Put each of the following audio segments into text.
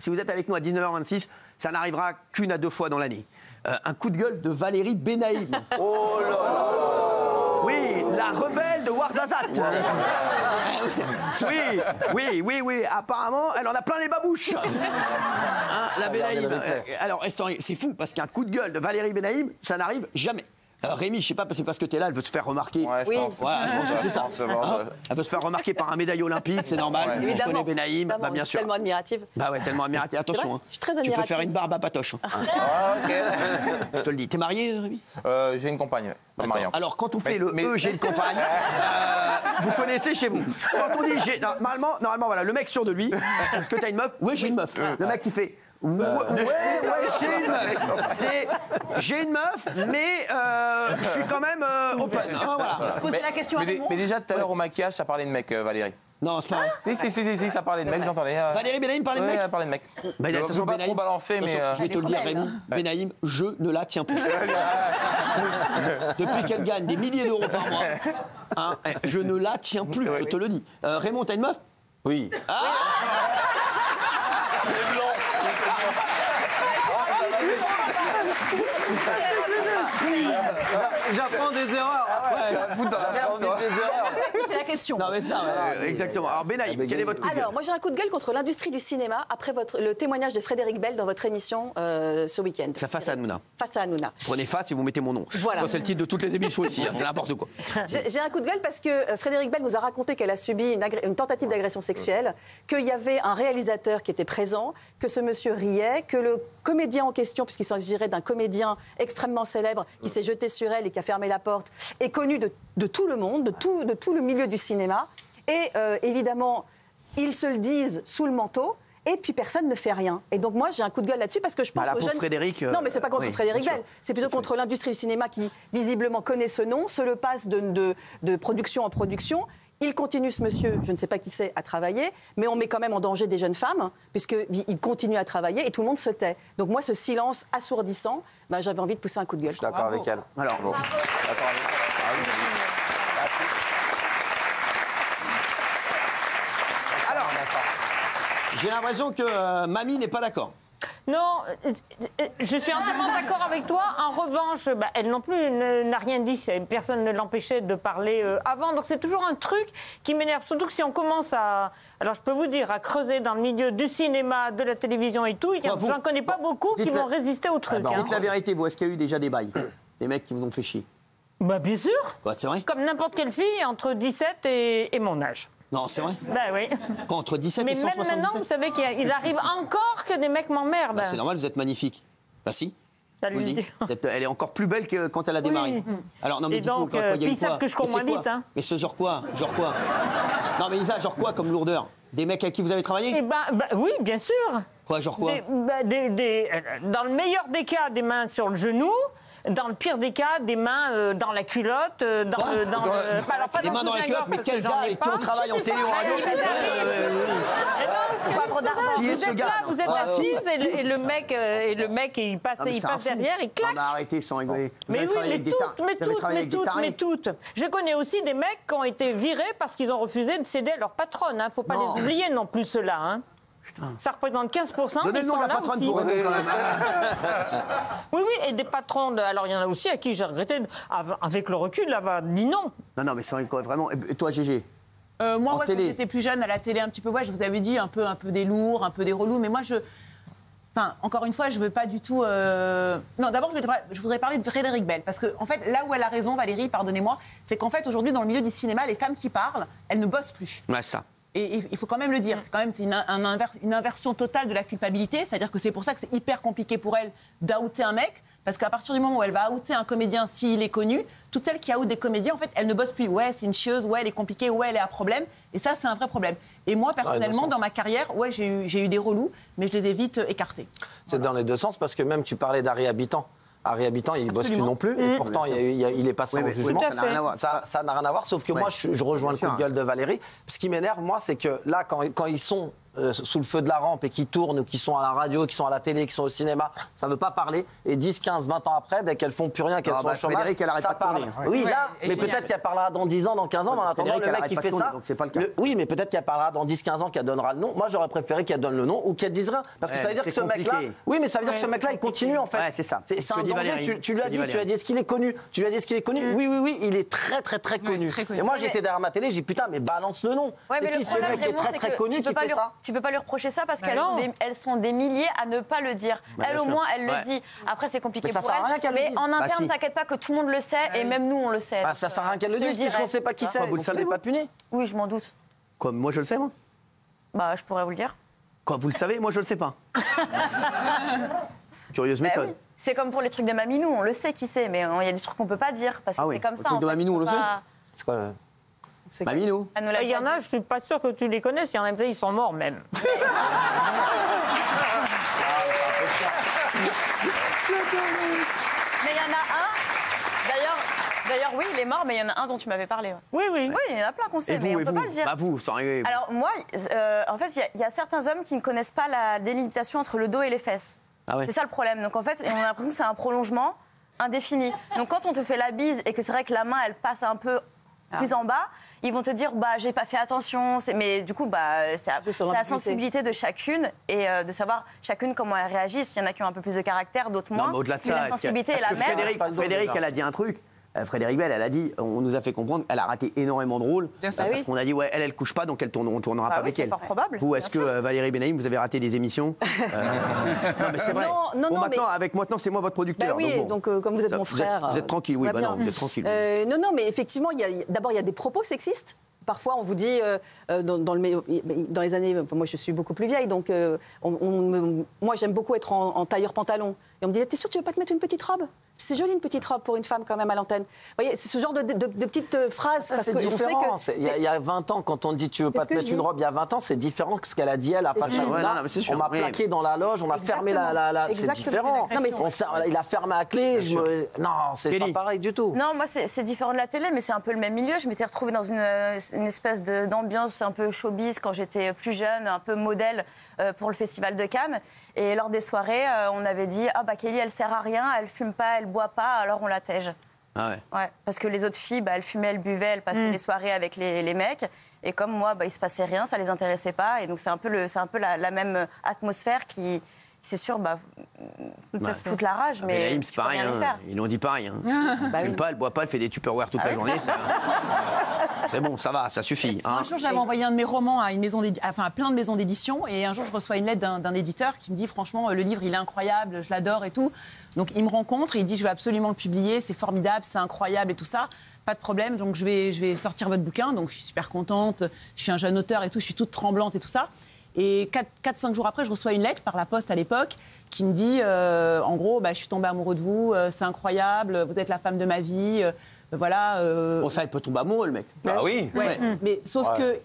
si vous êtes avec nous à 19h26, ça n'arrivera qu'une à deux fois dans l'année. Un coup de gueule de Valérie Benaïm. Oh là là. Oui, la rebelle de Ouarzazate. Oui, apparemment, elle en a plein les babouches. Hein, la Benaïm. Alors, c'est fou, parce qu'un coup de gueule de Valérie Benaïm, ça n'arrive jamais. Rémi, je sais pas, c'est parce que tu es là, elle veut se faire remarquer. Ouais, je pense. Voilà, je pense que c'est ça. Hein, elle veut se faire remarquer par un médaillé olympique, c'est normal. Ouais. Je connais Benaïm, bah, bien sûr. Tellement admirative. Bah ouais, tellement admirative. Attention, hein. Je suis très admirative. Tu peux faire une barbe à patoche. Hein. Ah, ok. Je te le dis. T'es marié, Rémi? J'ai une compagne, pas mariée. Alors, quand on fait j'ai une compagne, vous connaissez chez vous. Quand on dit normalement, voilà, le mec sûr de lui, est-ce que t'as une meuf? Oui, j'ai une meuf. Le mec qui fait. Ouais, j'ai une meuf. J'ai une meuf, mais je suis quand même open. Hein, voilà. Posez la question à mais déjà, tout à l'heure, au maquillage, ça parlait de mec, Valérie. Non, c'est pas vrai. Si, ça parlait de mec, j'entendais. Valérie Benaïm parlait de mec. Oui, elle parlait de mec. Bah, je ne veux pas trop balancer, mais... Je vais te le dire, Rémi, Benaïm, je ne la tiens plus. Depuis qu'elle gagne des milliers d'euros par mois, hein, je ne la tiens plus, je te le dis. Raymond, t'as une meuf? Oui. J'apprends des erreurs. C'est la question. Non, mais ça, exactement. Alors, Benaïm, quel est votre coup de gueule? Alors, moi, j'ai un coup de gueule contre l'industrie du cinéma après le témoignage de Frédéric Bell dans votre émission ce week-end. Ça, face à Hanouna. Face à Hanouna. Prenez face et vous mettez mon nom. Voilà. C'est le titre de toutes les émissions ici, hein, c'est n'importe quoi. J'ai un coup de gueule parce que Frédéric Bell nous a raconté qu'elle a subi une tentative d'agression sexuelle, qu'il y avait un réalisateur qui était présent, que ce monsieur riait, que le comédien en question, puisqu'il s'agirait d'un comédien extrêmement célèbre qui s'est jeté sur elle et qui a fermé la porte, est connu de tout le monde, de tout le milieu du cinéma. Et évidemment, ils se le disent sous le manteau. Et puis personne ne fait rien. Et donc moi j'ai un coup de gueule là-dessus parce que je pense aux jeunes... Frédéric, non mais c'est pas contre Frédéric Bell, c'est plutôt contre l'industrie du cinéma qui visiblement connaît ce nom, se le passe de production en production. Il continue, ce monsieur, je ne sais pas qui c'est, à travailler, mais on met quand même en danger des jeunes femmes, puisqu'il continue à travailler et tout le monde se tait. Donc moi, ce silence assourdissant, j'avais envie de pousser un coup de gueule. Je suis d'accord avec elle. Alors, bon. D'accord avec elle. Alors, j'ai l'impression que Mamie n'est pas d'accord. Non, je suis entièrement d'accord avec toi. En revanche, elle non plus n'a rien dit. Personne ne l'empêchait de parler avant. Donc c'est toujours un truc qui m'énerve. Surtout que si on commence à... Alors je peux vous dire, à creuser dans le milieu du cinéma, de la télévision et tout, j'en connais pas beaucoup qui vont résister au truc. Dites la vérité, vous, est-ce qu'il y a eu déjà des bails? Des mecs qui vous ont fait chier? Bien sûr. C'est vrai? Comme n'importe quelle fille entre 17 et mon âge. Non, c'est vrai? Oui. Entre 17 mais et 177? Mais même maintenant, vous savez qu'il arrive encore que des mecs m'emmerdent. C'est normal, vous êtes magnifique. Si. Salut. Elle est encore plus belle que quand elle a démarré. Oui. Alors, non, mais et donc, ils savent que je cours moins vite. Hein. Mais ce genre quoi? Non, mais Isa, genre quoi comme lourdeur? Des mecs avec qui vous avez travaillé? Oui, bien sûr. Quoi, genre quoi? Dans le meilleur des cas, des mains sur le genou. Dans le pire des cas, des mains dans la culotte, alors pas des mains dans la culotte, mais quel gars avec qui on travaille en télé ou en radio? Qui est ce gars? Vous êtes assise et le mec, il passe derrière, il claque. On a arrêté sans rigoler. Mais oui, mais toutes. Je connais aussi des mecs qui ont été virés parce qu'ils ont refusé de céder à leur patronne. Hein. Faut pas les oublier non plus ceux-là. Hein. Ça représente 15%. Donnez le nom de la patronne pour Raymond quand même. Oui, et des patrons. Alors il y en a aussi à qui j'ai regretté, avec le recul, d'avoir dit non. Non, mais c'est vrai, vraiment. Et toi, Gégé? Moi, quand j'étais plus jeune, à la télé, un petit peu, je vous avais dit un peu des lourds, un peu des relous, mais moi, encore une fois, je veux pas du tout... Non, d'abord, je voudrais parler de Frédéric Bell, parce que, en fait, là où elle a raison, Valérie, pardonnez-moi, c'est qu'en fait, aujourd'hui, dans le milieu du cinéma, les femmes qui parlent, elles ne bossent plus. Ouais, ça. Et il faut quand même le dire, c'est une inversion totale de la culpabilité, c'est-à-dire que c'est pour ça que c'est hyper compliqué pour elle d'outer un mec, parce qu'à partir du moment où elle va outer un comédien s'il est connu, toutes celles qui outent des comédiens, en fait, elles ne bossent plus. Ouais, c'est une chieuse, ouais, elle est compliquée, ouais, elle est à problème, et ça, c'est un vrai problème. Et moi, personnellement, dans ma carrière, j'ai eu des relous, mais je les ai vite écartés. C'est dans les deux sens, parce que même tu parlais d'Harry Habitant. Harry Habitant, il ne bosse plus non plus, et pourtant, il est passé en jugement. Ça n'a rien à voir, sauf que moi, je rejoins le coup de gueule de Valérie. Ce qui m'énerve, moi, c'est que là, quand ils sont sous le feu de la rampe et qui tournent, ou qui sont à la radio, qui sont à la télé, qui sont au cinéma, ça ne veut pas parler. Et 10, 15, 20 ans après, dès qu'elles font plus rien, qu'elles sont au chômage, Frédéric, elle arrête ça pas de parle. tourner. Oui, Ouais, là, et mais génial. peut-être qu'elle parlera dans 10 ans, dans 15 ans, mais en attendant, Frédéric, le elle mec arrête qui pas de fait tourner, ça. donc c'est pas le cas. Oui, mais peut-être qu'elle parlera dans 10, 15 ans, qu'elle donnera le nom. Moi, j'aurais préféré qu'elle donne le nom ou qu'elle dise rien. Parce que Ouais, ça veut dire c'est que ce mec-là. compliqué. Oui, mais ça veut dire que ce mec-là, il continue, en fait. Ouais, c'est ça. C'est C'est ce un que dit danger. Valérie. Tu lui as dit, est-ce qu'il est connu? Tu lui as dit, est-ce qu'il est connu? Oui, il est très, très, très connu. très connu. Et moi, j'étais derrière ma télé, j'ai dit, putain, mais balance le nom. Ouais, C'est mais qui le ce problème, mec qui est vraiment, très, c'est très que connu qui fait ça? tu peux pas lui reprocher ça parce qu'elles non. elles sont des milliers à ne pas le dire. Bah, Elle, bien au sûr. moins, elle Ouais. le dit. Après, c'est compliqué Mais ça pour sert à rien elle. qu'elle le Mais dise. en Bah, interne, si. t'inquiète pas que tout le monde le sait et même nous, on le sait. Ah, ça sert à rien qu'elle le Je dise, dirais. puisqu'on sait pas qui c'est. vous le Donc, savez, elle n'est moi pas punie. Oui, je m'en doute. Quoi, moi je le sais, moi? Bah, je pourrais vous le dire. Quoi, vous le savez? Moi je le sais pas. Curieuse Bah méthode. oui. C'est comme pour les trucs de Maminou, on le sait qui c'est, mais il y a des trucs qu'on peut pas dire parce que Ah oui, c'est comme le ça. truc en de fait, Maminou, on le faut sait pas- C'est quoi le- c'est Maminou. comme- Elle nous l'a Il y en déjà a, dit. je suis pas sûre que tu les connaisses. Il y en a peut-être, ils sont morts même. Mais il y en a un. D'ailleurs, oui, il est mort, mais il y en a un dont tu m'avais parlé. Ouais. Oui. Oui, il y en a plein qu'on sait, mais on peut pas le dire. Bah vous, sans rigoler. Alors moi, en fait, il y a certains hommes qui ne connaissent pas la délimitation entre le dos et les fesses. Ah ouais. C'est ça le problème. Donc en fait, on a l'impression que c'est un prolongement indéfini. Donc quand on te fait la bise et que c'est vrai que la main, elle passe un peu plus en bas, ils vont te dire bah j'ai pas fait attention. Mais du coup c'est sur la l'intimité. sensibilité de chacune et de savoir chacune comment elle réagit. S'il y en a qui ont un peu plus de caractère, d'autres moins. Non, mais au-delà de Mais ça, la sensibilité est parce la que même. Frédéric, elle a dit un truc. Frédéric Bell, elle a dit, on nous a fait comprendre, elle a raté énormément de rôles. Bien sûr. Parce oui. qu'on a dit, ouais, elle couche pas, donc on tournera Bah pas oui, avec c'est elle. fort probable, Vous, est-ce que bien sûr. Valérie Benaïm, vous avez raté des émissions Non, mais c'est vrai. Non, Bon, non, maintenant, mais- avec maintenant, c'est moi votre producteur. Bah oui, bon. donc comme vous êtes Ça, mon frère. Vous êtes tranquille, oui, tout va bah non, bien. vous êtes tranquille. Non, mais effectivement, d'abord, il y a des propos sexistes. Parfois, on vous dit, dans les années, enfin, moi je suis beaucoup plus vieille, donc moi j'aime beaucoup être en tailleur-pantalon. Et on me disait, t'es sûr que tu veux pas te mettre une petite robe? C'est joli une petite robe pour une femme quand même à l'antenne. Vous voyez, c'est ce genre de petites phrases. Ça, parce c'est que on sait différent. que Il y a 20 ans, quand on dit tu veux C'est pas ce te que mettre je une dis. robe, il y a 20 ans, c'est différent que ce qu'elle a dit, elle, à Pacha ça. Ouais, Luna. non, mais c'est sûr, On m'a oui. plaqué dans la loge, on a fermé la. C'est Exactement. différent. Non, mais Il a fermé à clé. Non, c'est pas Kelly. pareil du tout. Non, moi, c'est différent de la télé, mais c'est un peu le même milieu. Je m'étais retrouvée dans une espèce d'ambiance un peu showbiz quand j'étais plus jeune, un peu modèle pour le Festival de Cannes. Et lors des soirées, on avait dit « Ah bah Kelly, elle sert à rien, elle fume pas, elle boit pas, alors on la tège ». Ah ouais. Ouais, parce que les autres filles, elles fumaient, elles buvaient, elles passaient les soirées avec les mecs. Et comme moi, il se passait rien, ça les intéressait pas. Et donc c'est un peu la même atmosphère qui, c'est sûr, toute la rage, mais Benaïm, tu c'est peux pareil, rien y hein. faire. Ils l'ont dit pareil. Hein. Elle fume pas, elle boit pas, elle fait des Tupperware toute la journée. C'est bon, ça va, ça suffit. hein. Un jour, j'avais envoyé un de mes romans à à plein de maisons d'édition, et un jour, je reçois une lettre d'un éditeur qui me dit franchement, le livre, il est incroyable, je l'adore et tout. Donc, il me rencontre et il dit je veux absolument le publier, c'est formidable, c'est incroyable et tout ça. Pas de problème, donc je vais sortir votre bouquin. Donc, je suis super contente, je suis un jeune auteur et tout, je suis toute tremblante et tout ça. Et 4-5 jours après, je reçois une lettre par la poste à l'époque qui me dit, en gros, je suis tombée amoureux de vous, c'est incroyable, vous êtes la femme de ma vie. Voilà. Bon, ça, elle peut tomber amoureux, le mec. Ah oui. Ouais. Mais sauf que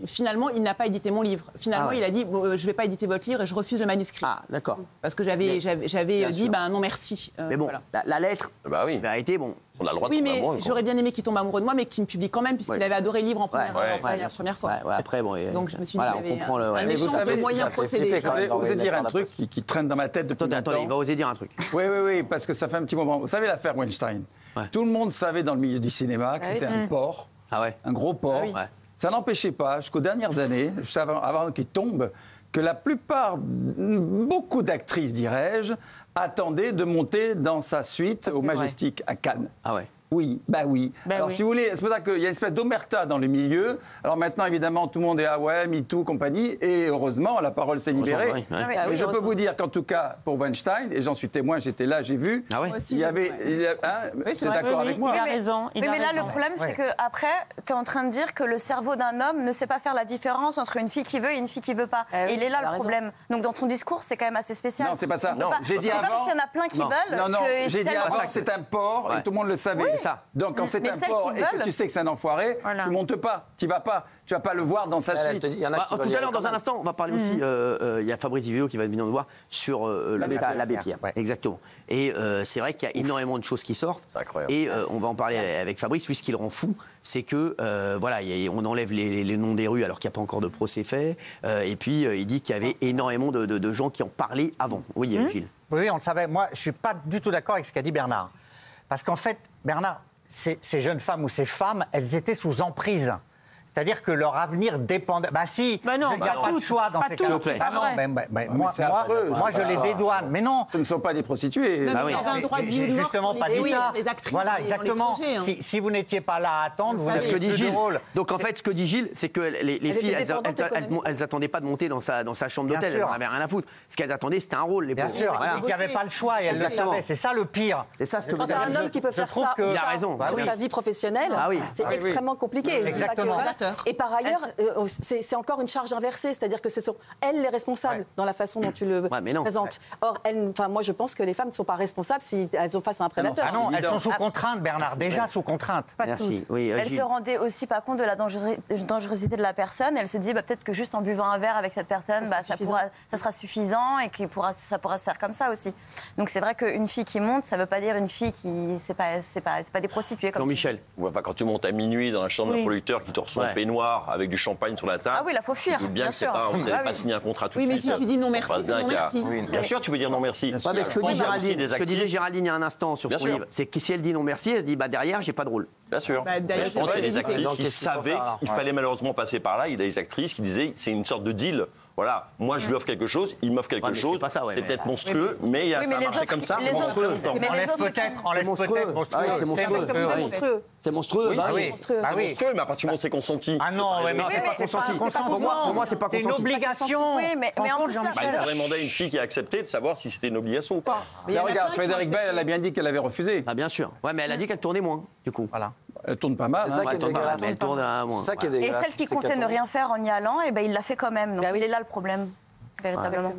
finalement, il n'a pas édité mon livre. Finalement, Ah ouais. il a dit bon, je vais pas éditer votre livre et je refuse le manuscrit. Ah, d'accord. Parce que j'avais Bien dit sûr. non merci. Mais bon, voilà. la lettre, Bah oui. en vérité, bon. On a le droit de Oui, tomber mais amoureux, quoi. j'aurais bien aimé qu'il tombe amoureux de moi, mais qu'il me publie quand même, puisqu'il Ouais. avait adoré le livre en première, bien sûr. première fois. Ouais, après, bon. Donc, je me suis dit voilà, qu'il y on avait comprend le. un ouais. méchant vous savez, moyen ça fait procédé. flipper Je quand même vais dans oser les dire lettres un à la truc poste. qui traîne dans ma tête depuis Attendez, longtemps. il va oser dire un truc. Oui, parce que ça fait un petit moment. Vous savez l'affaire Weinstein. Ouais. Tout le monde savait dans le milieu du cinéma que c'était un porc, Ah ouais. un gros porc. Ouais. Ça n'empêchait pas, jusqu'aux dernières années, juste avant qu'il tombe, que la plupart, beaucoup d'actrices, dirais-je, attendaient de monter dans sa suite au Majestic à Cannes. Ah ouais. Oui, bah oui. Alors, oui. si vous voulez, c'est pour ça qu'il y a une espèce d'omerta dans le milieu. Alors maintenant, évidemment, tout le monde est ah ouais, MeToo, compagnie. Et heureusement, la parole s'est libérée. Heureusement, oui, ouais. Ah oui, Et je peux heureusement. vous dire qu'en tout cas, pour Weinstein, et j'en suis témoin, j'étais là, j'ai vu. Ah ouais. Moi aussi, Il y j'ai avait. vu, ouais. il y a- hein, c'est t'es vrai. d'accord Oui, avec oui, moi il a raison. Oui, mais là, le problème, c'est qu'après, tu es en train de dire que le cerveau d'un homme ne sait pas faire la différence entre une fille qui veut et une fille qui veut pas. Ah oui, et il est là elle a le raison. problème. Donc, dans ton discours, c'est quand même assez spécial. Non, c'est pas ça. On peut Non, pas- j'ai dit c'est pas avant- parce qu'il y en a plein qui Non. veulent Non, que j'ai dit tellement- avant que c'est un porc Ouais. et tout le monde le savait. Oui, ça. Donc quand c'est Mais un celles porc qui et que veulent- tu sais que c'est un enfoiré, Voilà. tu montes pas, tu vas pas le voir dans sa Elle suite. te dit, il y en a Bah, qui veulent tout y à aller l'heure, dans quand un même. instant, on va parler aussi. Il y a Fabrice Vivio qui va venir nous voir sur l'abbé Pierre. Ouais. Exactement. Et c'est vrai qu'il y a énormément de choses qui sortent. C'est incroyable. Et on va en parler avec Fabrice. Lui, ce qui le rend fou, c'est que voilà, on enlève les noms des rues alors qu'il n'y a pas encore de procès fait. Et puis il dit qu'il y avait énormément de gens qui en parlaient avant. Oui, Gilles. Oui, on le savait. Moi, je ne suis pas du tout d'accord avec ce qu'a dit Bernard. Parce qu'en fait, Bernard, ces jeunes femmes ou ces femmes, elles étaient sous emprise. C'est-à-dire que leur avenir dépendait. Bah si, Bah non, il n'y a bah pas non. de choix dans Pas ces toutes, cas-là. s'il vous plaît. Ah non, moi, c'est affreux, moi, c'est je les pas- dédouane. Mais non. Ce ne sont pas des prostituées. Non, Bah mais oui. il y avait un droit de Mais vie ou de j'ai mort justement sur pas les- dit oui, ça. sur les actrices Voilà, dans les exactement. projets, hein. Si vous n'étiez pas là à attendre, vous C'est ce que aviez dit plus de Gilles. rôle. Donc en fait, ce que dit Gilles, c'est que les filles, étaient dépendantes économiquement. elles attendaient pas de monter dans sa chambre Bien d'hôtel. Elles sûr. n'en avaient rien à foutre. Ce qu'elles attendaient, c'était un rôle. Les Bien pauvres. sûr, Voilà. et qu'il n'y avait pas le choix et elles le Exactement. savaient. C'est ça le pire. C'est ça ce que vous Quand tu as avez un homme qui peut je faire trouve ça, que- ou Il a ça raison. sur Bah oui. ta vie professionnelle, Ah oui. c'est Ah oui. extrêmement compliqué. Je dis pas que- Exactement. Et par ailleurs, c'est encore une charge inversée, c'est-à-dire que ce sont elles les responsables Ouais. dans la façon dont tu le Ouais, mais non. présentes. Or, moi, je pense que les femmes ne sont pas responsables si elles ont face à un prédateur. Ah non, elles sont sous Ah. contrainte, Bernard. Déjà sous contrainte. Merci. Oui, Elle Gilles. se rendait aussi pas compte de la dangerosité de la personne. Elle se dit peut-être que juste en buvant un verre avec cette personne, ça sera suffisant et que ça pourra se faire comme ça aussi. Donc c'est vrai qu'une fille qui monte, ça veut pas dire une fille qui c'est pas des prostituées comme Jean-Michel. Ouais, enfin, quand tu montes à minuit dans la chambre d'un Oui. producteur qui te reçoit Ouais. en peignoir avec du champagne sur la table. Ah oui, là, faut fuir, tu doutes bien bien que c'est sûr. pas, vous n'allez Ah pas oui. signer un contrat tout Oui, de mais suite. si tu dis non On merci, passe c'est non d'un cas. merci. Oui, bien sûr, tu peux dire non merci. Ouais, mais ce que Je pense dit qu'il y a aussi Géraldine, des ce que disait actrices- Géraldine il y a un instant sur Bien son sûr. livre, c'est que si elle dit non merci, elle se dit bah derrière j'ai pas de rôle. Bien sûr. Bah, d'ailleurs, Mais je pense qu'il y a des c'est actrices Donc, qui qu'est-ce qu'il faut savaient faire, alors qu'il fallait malheureusement passer par là. Il y a des actrices qui disaient c'est une sorte de deal. Voilà, moi je lui offre quelque chose, il m'offre quelque Ouais, mais chose. c'est pas ça, ouais, c'est mais- peut-être monstrueux, mais Oui, ça mais a les marché autres, comme ça. les pendant autres- très longtemps. mais les Enlève autres peut-être, C'est enlève monstrueux. peut-être monstrueux. Ah oui, c'est monstrueux. Comme c'est Oui. monstrueux. C'est monstrueux. Oui, bah c'est oui. monstrueux. Bah oui. monstrueux, mais à partir du moment où c'est consenti. Ah non, ouais, mais Non, c'est pas consenti. consenti. Pour moi, c'est pas C'est une consenti. obligation. Oui, mais en Rends plus, compte, là, Bah, il Jean-Michel. faudrait demander à une fille qui a accepté de savoir si c'était une obligation ou pas. Mais il y en a Regarde, plein qui Frédéric ont Bell, elle a bien dit qu'elle avait refusé. Ah bien sûr. Ouais, mais elle a dit qu'elle tournait moins, du coup. Voilà. Elle tourne pas mal. C'est ça hein. qui est Elle tourne pas mal, dégueulasse. mais elle tourne à moins. C'est ça qui est Ouais. Et dégueulasse. celle qui c'est comptait qu'elle ne tourne. rien faire en y allant, eh ben, il l'a fait quand même. Donc Bah oui. il est là le problème, véritablement.